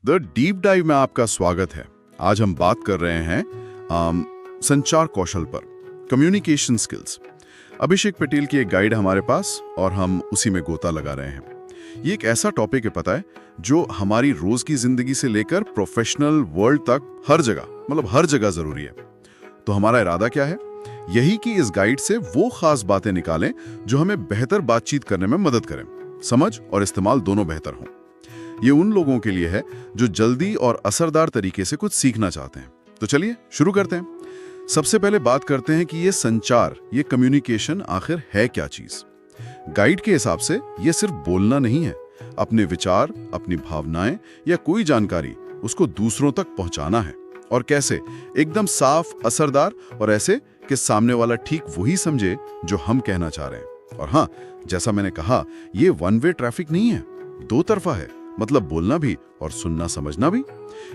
The deep dive में आपका स्वागत है। आज हम बात कर रहे हैं संचार कौशल पर, कम्युनिकेशन स्किल्स। अभिषेक पटेल की एक गाइड हमारे पास और हम उसी में गोता लगा रहे हैं। ये एक ऐसा टॉपिक है, पता है, जो हमारी रोज की जिंदगी से लेकर प्रोफेशनल वर्ल्ड तक हर जगह जरूरी है। तो हमारा इरादा क्या है? यही कि इस गाइड से वो खास बातें निकालें जो हमें बेहतर बातचीत करने में मदद करें, समझ और इस्तेमाल दोनों बेहतर हों। ये उन लोगों के लिए है जो जल्दी और असरदार तरीके से कुछ सीखना चाहते हैं। तो चलिए शुरू करते हैं। सबसे पहले बात करते हैं कि ये संचार, ये कम्युनिकेशन आखिर है क्या चीज। गाइड के हिसाब से ये सिर्फ बोलना नहीं है, अपने विचार, अपनी भावनाएं या कोई जानकारी उसको दूसरों तक पहुंचाना है। और कैसे? एकदम साफ, असरदार और ऐसे कि सामने वाला ठीक वही समझे जो हम कहना चाह रहे हैं। और हाँ, जैसा मैंने कहा, ये वन वे ट्रैफिक नहीं है, दो तरफा है, मतलब बोलना भी और सुनना समझना भी।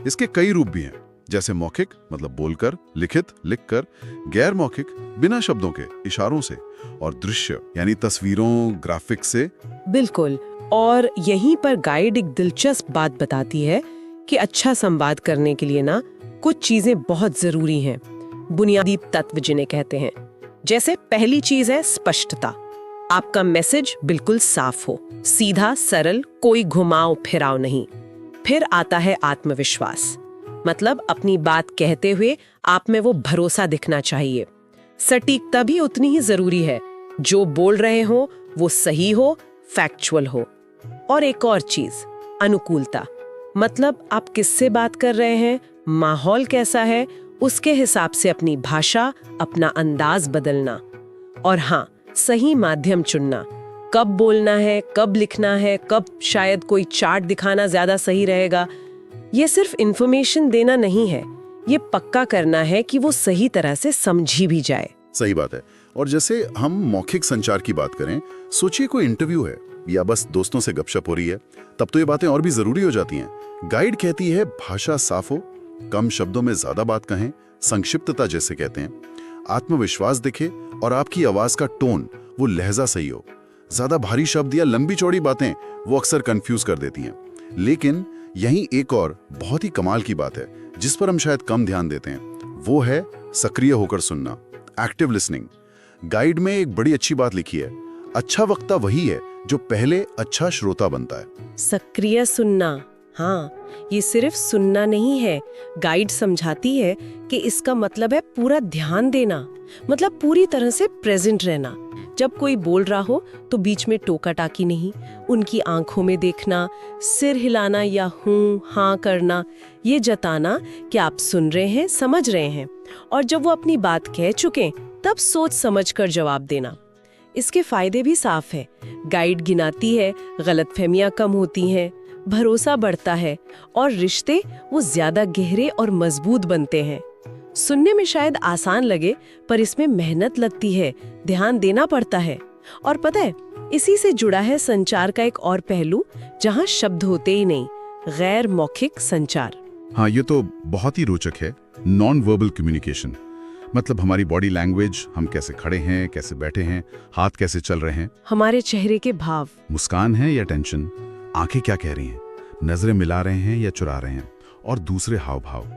इसके कई रूप भी हैं, जैसे मौखिक मतलब बोलकर, लिखित लिखकर, गैर मौखिक बिना शब्दों के इशारों से, और दृश्य यानी तस्वीरों, ग्राफिक्स से। बिल्कुल। और यहीं पर गाइड एक दिलचस्प बात बताती है कि अच्छा संवाद करने के लिए ना कुछ चीजें बहुत जरूरी हैं, बुनियादी तत्व जिन्हें कहते हैं। जैसे पहली चीज है स्पष्टता। आपका मैसेज बिल्कुल साफ हो, सीधा, सरल, कोई घुमाव फिराव नहीं। फिर आता है आत्मविश्वास, मतलब अपनी बात कहते हुए आप में वो भरोसा दिखना चाहिए। सटीकता भी उतनी ही जरूरी है, जो बोल रहे हो वो सही हो, फैक्चुअल हो। और एक और चीज, अनुकूलता, मतलब आप किससे बात कर रहे हैं, माहौल कैसा है, उसके हिसाब से अपनी भाषा, अपना अंदाज बदलना। और हाँ, सही माध्यम चुनना, कब बोलना है, कब लिखना है, कब शायद कोई चार्ट दिखाना ज्यादा सही रहेगा। ये सिर्फ इंफॉर्मेशन देना नहीं है, ये पक्का करना है कि वो सही तरह से समझी भी जाए। सही बात है। और जैसे हम मौखिक संचार की बात करें, सोचिए कोई इंटरव्यू है या बस दोस्तों से गपशप हो रही है, तब तो ये बातें और भी जरूरी हो जाती हैं। गाइड कहती है भाषा साफ हो, कम शब्दों में ज्यादा बात कहें, संक्षिप्तता जैसे कहते हैं, आत्मविश्वास दिखे और आपकी आवाज का टोन, वो लहजा सही हो। ज्यादा भारी शब्द या लंबी चौड़ी बातें वो अक्सर कंफ्यूज कर देती हैं। लेकिन यहीं एक और बहुत ही कमाल की बात है जिस पर हम शायद कम ध्यान देते हैं, वो है सक्रिय होकर सुनना, एक्टिव लिसनिंग। गाइड में एक बड़ी अच्छी बात लिखी है, अच्छा वक्ता वही है जो पहले अच्छा श्रोता बनता है। सक्रिय सुनना, हाँ, ये सिर्फ सुनना नहीं है। गाइड समझाती है कि इसका मतलब है पूरा ध्यान देना, मतलब पूरी तरह से प्रेजेंट रहना। जब कोई बोल रहा हो तो बीच में टोका टाकी नहीं, उनकी आंखों में देखना, सिर हिलाना या हूँ हाँ करना, ये जताना कि आप सुन रहे हैं, समझ रहे हैं। और जब वो अपनी बात कह चुके तब सोच समझ कर जवाब देना। इसके फायदे भी साफ है। गाइड गिनाती है, गलतफहमियां कम होती हैं, भरोसा बढ़ता है और रिश्ते वो ज्यादा गहरे और मजबूत बनते हैं। सुनने में शायद आसान लगे, पर इसमें मेहनत लगती है, ध्यान देना पड़ता है। और पता है, इसी से जुड़ा है संचार का एक और पहलू, जहां शब्द होते ही नहीं, गैर मौखिक संचार। हाँ, ये तो बहुत ही रोचक है। नॉन वर्बल कम्युनिकेशन, मतलब हमारी बॉडी लैंग्वेज, हम कैसे खड़े हैं, कैसे बैठे हैं, हाथ कैसे चल रहे हैं, हमारे चेहरे के भाव, मुस्कान है या टेंशन, आंखें क्या कह रही हैं, नजरें मिला रहे हैं या चुरा रहे हैं, और दूसरे हाव भाव।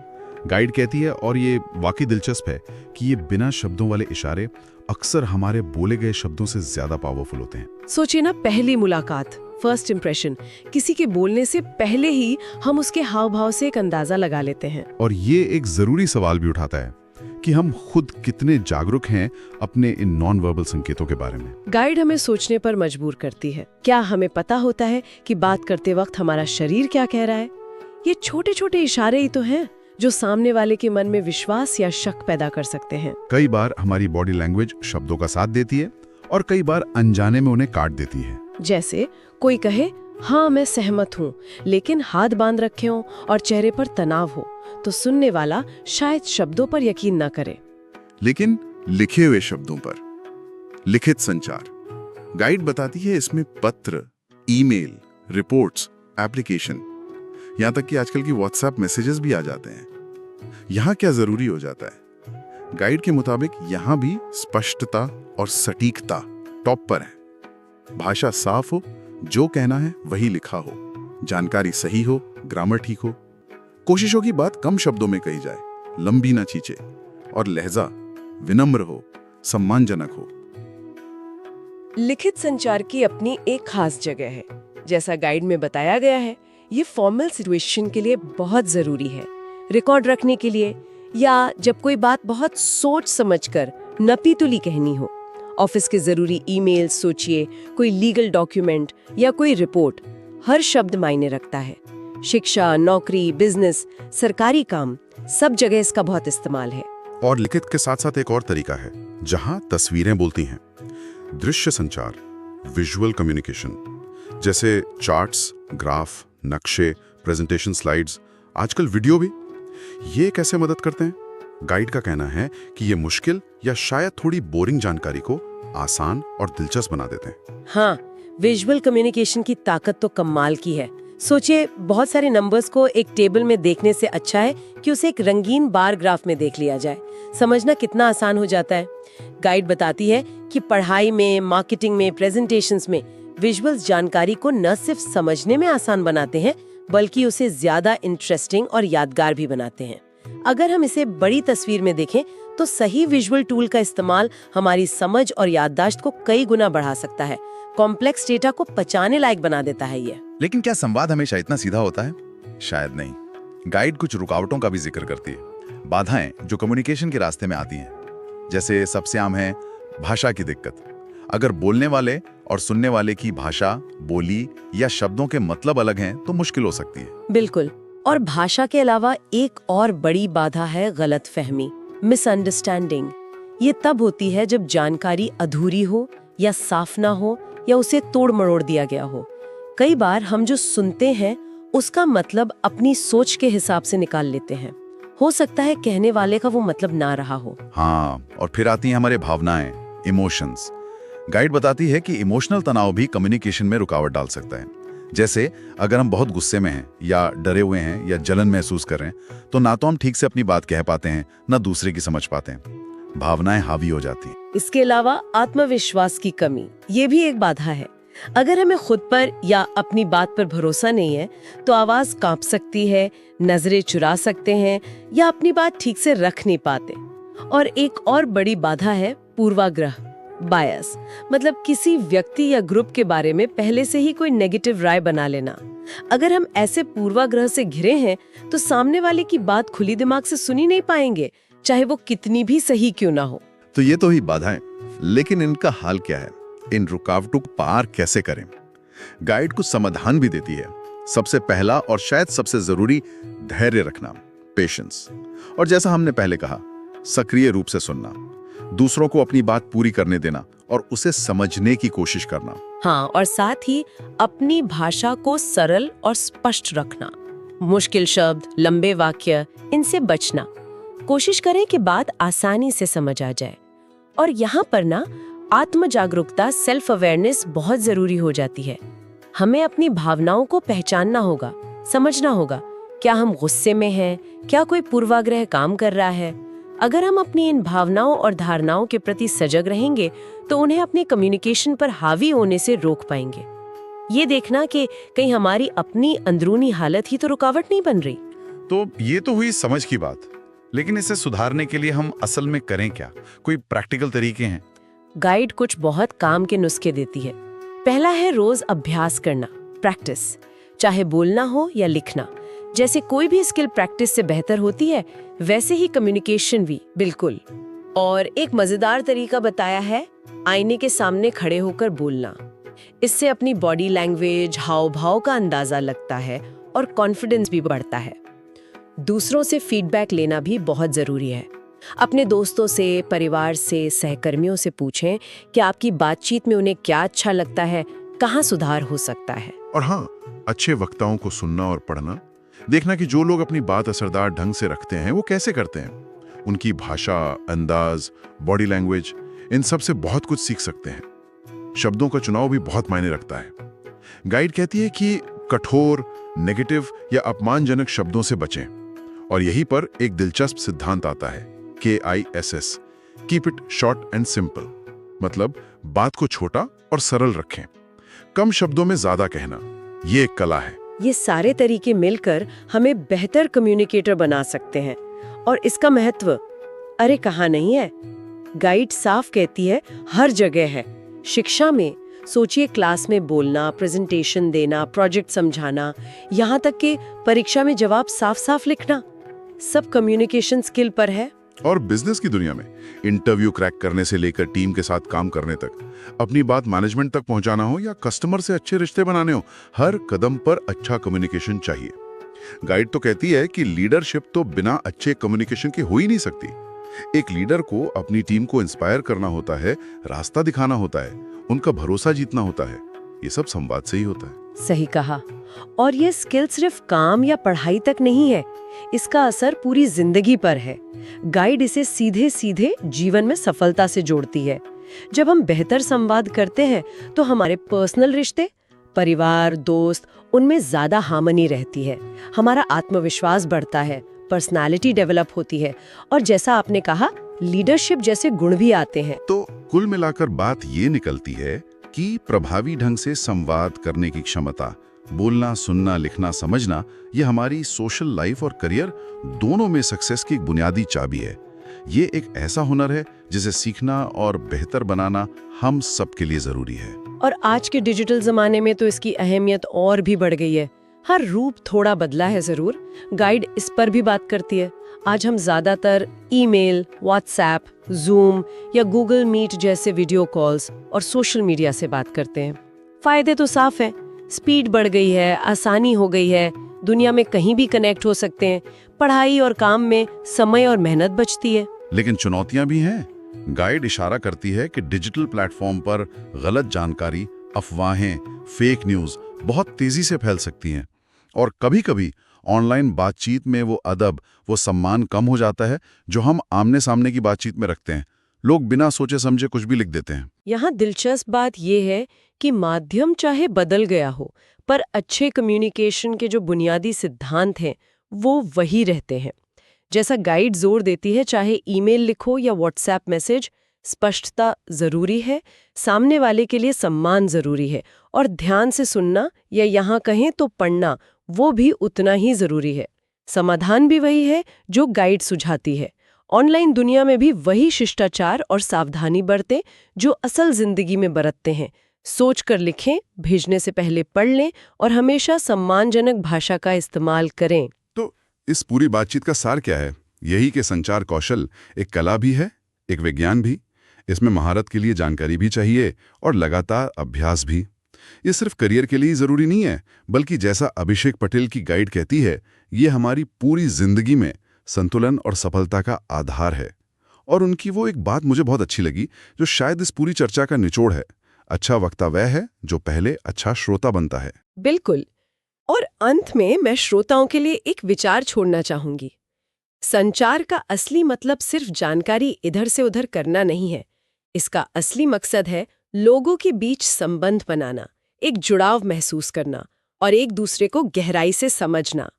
गाइड कहती है, और ये वाकई दिलचस्प है, कि ये बिना शब्दों वाले इशारे अक्सर हमारे बोले गए शब्दों से ज्यादा पावरफुल होते हैं। सोचिए ना, पहली मुलाकात, फर्स्ट इंप्रेशन, किसी के बोलने से पहले ही हम उसके हाव भाव से एक अंदाजा लगा लेते हैं। और ये एक जरूरी सवाल भी उठाता है कि हम खुद कितने जागरूक हैं अपने इन नॉन वर्बल संकेतों के बारे में। गाइड हमें सोचने पर मजबूर करती है। क्या हमें पता होता है कि बात करते वक्त हमारा शरीर क्या कह रहा है? ये छोटे छोटे इशारे ही तो हैं जो सामने वाले के मन में विश्वास या शक पैदा कर सकते हैं। कई बार हमारी बॉडी लैंग्वेज शब्दों का साथ देती है और कई बार अनजाने में उन्हें काट देती है। जैसे कोई कहे, हाँ मैं सहमत हूँ, लेकिन हाथ बांध रखे हो और चेहरे पर तनाव हो, तो सुनने वाला शायद शब्दों पर यकीन न करे। लेकिन लिखे हुए शब्दों पर, लिखित संचार, गाइड बताती है इसमें पत्र, ईमेल, रिपोर्ट्स, एप्लीकेशन, यहां तक कि आजकल की व्हाट्सएप मैसेजेस भी आ जाते हैं। यहां क्या जरूरी हो जाता है? गाइड के मुताबिक यहां भी स्पष्टता और सटीकता टॉप पर है। भाषा साफ हो, जो कहना है वही लिखा हो, जानकारी सही हो, ग्रामर ठीक हो, कोशिशों की बात कम शब्दों में कही जाए, लंबी ना खींचे, और लहजा विनम्र हो, सम्मानजनक हो। लिखित संचार की अपनी एक खास जगह है। जैसा गाइड में बताया गया है, ये फॉर्मल सिचुएशन के लिए बहुत जरूरी है, रिकॉर्ड रखने के लिए, या जब कोई बात बहुत सोच समझकर नपी तुली कहनी हो। ऑफिस के जरूरी ईमेल सोचिए, कोई लीगल डॉक्यूमेंट या कोई रिपोर्ट, हर शब्द मायने रखता है। शिक्षा, नौकरी, बिजनेस, सरकारी काम, सब जगह इसका बहुत इस्तेमाल है। और लिखित के साथ साथ एक और तरीका है जहां तस्वीरें बोलती हैं। दृश्य संचार, विजुअल कम्युनिकेशन, जैसे चार्ट्स, ग्राफ, नक्शे, प्रेजेंटेशन स्लाइड्स, आजकल वीडियो भी। ये कैसे मदद करते हैं? गाइड का कहना है कि ये मुश्किल या शायद थोड़ी बोरिंग जानकारी को आसान और दिलचस्प बना देते हैं। हाँ, विजुअल कम्युनिकेशन की ताकत तो कमाल की है। सोचिए, बहुत सारे नंबर्स को एक टेबल में देखने से अच्छा है कि उसे एक रंगीन बार ग्राफ में देख लिया जाए। समझना कितना आसान हो जाता है। गाइड बताती है कि पढ़ाई में, मार्केटिंग में, प्रेजेंटेशंस में विजुअल्स जानकारी को न सिर्फ समझने में आसान बनाते हैं, बल्कि उसे ज्यादा इंटरेस्टिंग और यादगार भी बनाते हैं। अगर हम इसे बड़ी तस्वीर में देखें तो सही विजुअल टूल का इस्तेमाल हमारी समझ और याददाश्त को कई गुना बढ़ा सकता है। कॉम्प्लेक्स डेटा को पचाने लायक बना देता है ये। लेकिन क्या संवाद हमेशा इतना सीधा होता है? शायद नहीं। गाइड कुछ रुकावटों का भी जिक्र करती है, बाधाएं जो कम्युनिकेशन के रास्ते में आती हैं। जैसे सबसे आम है भाषा की दिक्कत। अगर बोलने वाले और सुनने वाले की भाषा, बोली या शब्दों के मतलब अलग हैं तो मुश्किल हो सकती है। बिल्कुल। और भाषा के अलावा एक और बड़ी बाधा है गलतफहमी, मिसअंडरस्टैंडिंग। ये तब होती है जब जानकारी अधूरी हो या साफ ना हो या उसे तोड़ मरोड़ दिया गया हो। कई बार हम जो सुनते हैं उसका मतलब अपनी सोच के हिसाब से निकाल लेते हैं। हो सकता है कहने वाले का वो मतलब ना रहा हो। हाँ, और फिर आती हैं हमारे भावनाएं, इमोशंस। गाइड बताती है कि इमोशनल तनाव भी कम्युनिकेशन में रुकावट डाल सकता है। जैसे अगर हम बहुत गुस्से में हैं या डरे हुए हैं या जलन महसूस कर रहे हैं तो ना तो हम ठीक से अपनी बात कह पाते हैं, ना दूसरे की समझ पाते हैं। भावनाएं हावी हो जाती हैं। इसके अलावा आत्मविश्वास की कमी, ये भी एक बाधा है। अगर हमें खुद पर या अपनी बात पर भरोसा नहीं है तो आवाज कांप सकती है, नजरें चुरा सकते हैं या अपनी बात ठीक से रख नहीं पाते। और एक और बड़ी बाधा है पूर्वाग्रह, बायस, मतलब किसी व्यक्ति या ग्रुप के बारे में पहले से ही कोई नेगेटिव राय बना लेना। अगर हम ऐसे पूर्वाग्रह से घिरे हैं तो सामने वाले की बात खुली दिमाग से सुनी नहीं पाएंगे, चाहे वो कितनी भी सही क्यों ना हो। तो ये तो ही बाधाएं, लेकिन इनका हाल क्या है? इन रुकावटों को पार कैसे करें? गाइड कुछ समाधान भी देती है। सबसे पहला और शायद सबसे जरूरी, धैर्य रखना, पेशेंस। और जैसा हमने पहले कहा, सक्रिय रूप से सुनना, दूसरों को अपनी बात पूरी करने देना और उसे समझने की कोशिश करना। हाँ, और साथ ही अपनी भाषा को सरल और स्पष्ट रखना। मुश्किल शब्द, लंबे वाक्य, इनसे बचना। कोशिश करें कि बात आसानी से समझ आ जाए। और यहाँ पर ना आत्म जागरूकता, सेल्फ अवेयरनेस बहुत जरूरी हो जाती है। हमें अपनी भावनाओं को पहचानना होगा, समझना होगा, क्या हम गुस्से में हैं, क्या कोई पूर्वाग्रह काम कर रहा है। अगर हम अपनी इन भावनाओं और धारणाओं के प्रति सजग रहेंगे तो उन्हें अपने कम्युनिकेशन पर हावी होने से रोक पाएंगे। ये देखना कि कहीं हमारी अपनी अंदरूनी हालत ही तो रुकावट नहीं बन रही। तो ये तो हुई समझ की बात, लेकिन इसे सुधारने के लिए हम असल में करें क्या? कोई प्रैक्टिकल तरीके हैं? गाइड कुछ बहुत काम के नुस्खे देती है। पहला है रोज अभ्यास करना, प्रैक्टिस, चाहे बोलना हो या लिखना। जैसे कोई भी स्किल प्रैक्टिस से बेहतर होती है, वैसे ही कम्युनिकेशन भी, बिल्कुल। और एक मजेदार तरीका बताया है, आईने के सामने खड़े होकर बोलना। इससे अपनी बॉडी लैंग्वेज, हाव भाव का अंदाजा लगता है और कॉन्फिडेंस भी बढ़ता है। दूसरों से फीडबैक लेना भी बहुत जरूरी है। अपने दोस्तों से, परिवार से, सहकर्मियों से पूछें कि आपकी बातचीत में उन्हें क्या अच्छा लगता है, कहाँ सुधार हो सकता है। और हाँ, अच्छे वक्ताओं को सुनना और पढ़ना, देखना कि जो लोग अपनी बात असरदार ढंग से रखते हैं वो कैसे करते हैं। उनकी भाषा, अंदाज, बॉडी लैंग्वेज, इन सब से बहुत कुछ सीख सकते हैं। शब्दों का चुनाव भी बहुत मायने रखता है। गाइड कहती है कि कठोर, नेगेटिव या अपमानजनक शब्दों से बचें। और यहीं पर एक दिलचस्प सिद्धांत आता है, KISS, keep it short and simple. मतलब बात को छोटा और सरल रखें। कम शब्दों में ज्यादा कहना, ये एक कला है। ये सारे तरीके मिलकर हमें बेहतर कम्युनिकेटर बना सकते हैं। और इसका महत्व अरे कहाँ नहीं है। गाइड साफ कहती है हर जगह है। शिक्षा में सोचिए, क्लास में बोलना, प्रेजेंटेशन देना, प्रोजेक्ट समझाना, यहाँ तक कि परीक्षा में जवाब साफ साफ लिखना, सब कम्युनिकेशन स्किल पर है। और बिजनेस की दुनिया में इंटरव्यू क्रैक करने से लेकर टीम के साथ काम करने तक, अपनी बात मैनेजमेंट तक पहुंचाना हो या कस्टमर से अच्छे रिश्ते बनाने हो, हर कदम पर अच्छा कम्युनिकेशन चाहिए। गाइड तो कहती है कि लीडरशिप तो बिना अच्छे कम्युनिकेशन के हो ही नहीं सकती। एक लीडर को अपनी टीम को इंस्पायर करना होता है, रास्ता दिखाना होता है, उनका भरोसा जीतना होता है। ये सब संवाद से ही होता है। सही कहा। और ये स्किल सिर्फ काम या पढ़ाई तक नहीं है, इसका असर पूरी जिंदगी पर है। गाइड इसे सीधे सीधे जीवन में सफलता से जोड़ती है। जब हम बेहतर संवाद करते हैं तो हमारे पर्सनल रिश्ते, परिवार, दोस्त, उनमें ज्यादा हार्मनी रहती है, हमारा आत्मविश्वास बढ़ता है, पर्सनालिटी डेवलप होती है, और जैसा आपने कहा, लीडरशिप जैसे गुण भी आते हैं। तो कुल मिलाकर बात ये निकलती है कि प्रभावी ढंग से संवाद करने की क्षमता, बोलना, सुनना, लिखना, समझना, ये हमारी सोशल लाइफ और करियर दोनों में सक्सेस की एक बुनियादी चाबी है। ये एक ऐसा हुनर है जिसे सीखना और बेहतर बनाना हम सबके लिए जरूरी है। और आज के डिजिटल जमाने में तो इसकी अहमियत और भी बढ़ गई है। हर रूप थोड़ा बदला है जरूर। गाइड इस पर भी बात करती है। आज हम ज्यादातर ईमेल, व्हाट्सएप, जूम या गूगल मीट जैसे वीडियो कॉल्स और सोशल मीडिया से बात करते हैं। फायदे तो साफ हैं, स्पीड बढ़ गई है, आसानी हो गई है, दुनिया में कहीं भी कनेक्ट हो सकते हैं, पढ़ाई और काम में समय और मेहनत बचती है। लेकिन चुनौतियां भी हैं। गाइड इशारा करती है कि डिजिटल प्लेटफॉर्म पर गलत जानकारी, अफवाहें, फेक न्यूज़ बहुत तेजी से फैल सकती हैं, और कभी-कभी ऑनलाइन बातचीत में वो अदब, वो सम्मान कम हो जाता है जो हम आमने सामने की बातचीत में रखते हैं। लोग बिना सोचे समझे कुछ भी लिख देते हैं। यहाँ दिलचस्प बात यह है कि माध्यम चाहे बदल गया हो, पर अच्छे कम्युनिकेशन के जो बुनियादी सिद्धांत हैं वो वही रहते हैं। जैसा गाइड जोर देती है, चाहे ईमेल लिखो या व्हाट्सएप मैसेज, स्पष्टता जरूरी है, सामने वाले के लिए सम्मान जरूरी है, और ध्यान से सुनना या यहाँ कहें तो पढ़ना, वो भी उतना ही जरूरी है। समाधान भी वही है जो गाइड सुझाती है। ऑनलाइन दुनिया में भी वही शिष्टाचार और सावधानी बरतें जो असल जिंदगी में बरतते हैं। सोच कर लिखें, भेजने से पहले पढ़ लें और हमेशा सम्मानजनक भाषा का इस्तेमाल करें। तो इस पूरी बातचीत का सार क्या है? यही कि संचार कौशल एक कला भी है, एक विज्ञान भी। इसमें महारत के लिए जानकारी भी चाहिए और लगातार अभ्यास भी। ये सिर्फ करियर के लिए ही जरूरी नहीं है, बल्कि जैसा अभिषेक पटेल की गाइड कहती है, ये हमारी पूरी जिंदगी में संतुलन और सफलता का आधार है। और उनकी वो एक बात मुझे बहुत अच्छी लगी, जो शायद इस पूरी चर्चा का निचोड़ है। अच्छा वक्ता वह है जो पहले अच्छा श्रोता बनता है। बिल्कुल। और अंत में मैं श्रोताओं के लिए एक विचार छोड़ना चाहूंगी। संचार का असली मतलब सिर्फ जानकारी इधर से उधर करना नहीं है। इसका असली मकसद है लोगों के बीच संबंध बनाना, एक जुड़ाव महसूस करना और एक दूसरे को गहराई से समझना।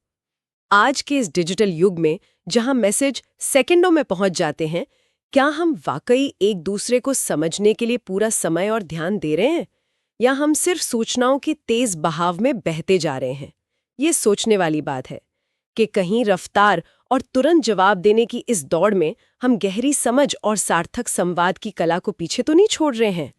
आज के इस डिजिटल युग में जहां मैसेज सेकंडों में पहुंच जाते हैं, क्या हम वाकई एक दूसरे को समझने के लिए पूरा समय और ध्यान दे रहे हैं, या हम सिर्फ सूचनाओं के तेज बहाव में बहते जा रहे हैं? ये सोचने वाली बात है कि कहीं रफ्तार और तुरंत जवाब देने की इस दौड़ में हम गहरी समझ और सार्थक संवाद की कला को पीछे तो नहीं छोड़ रहे हैं।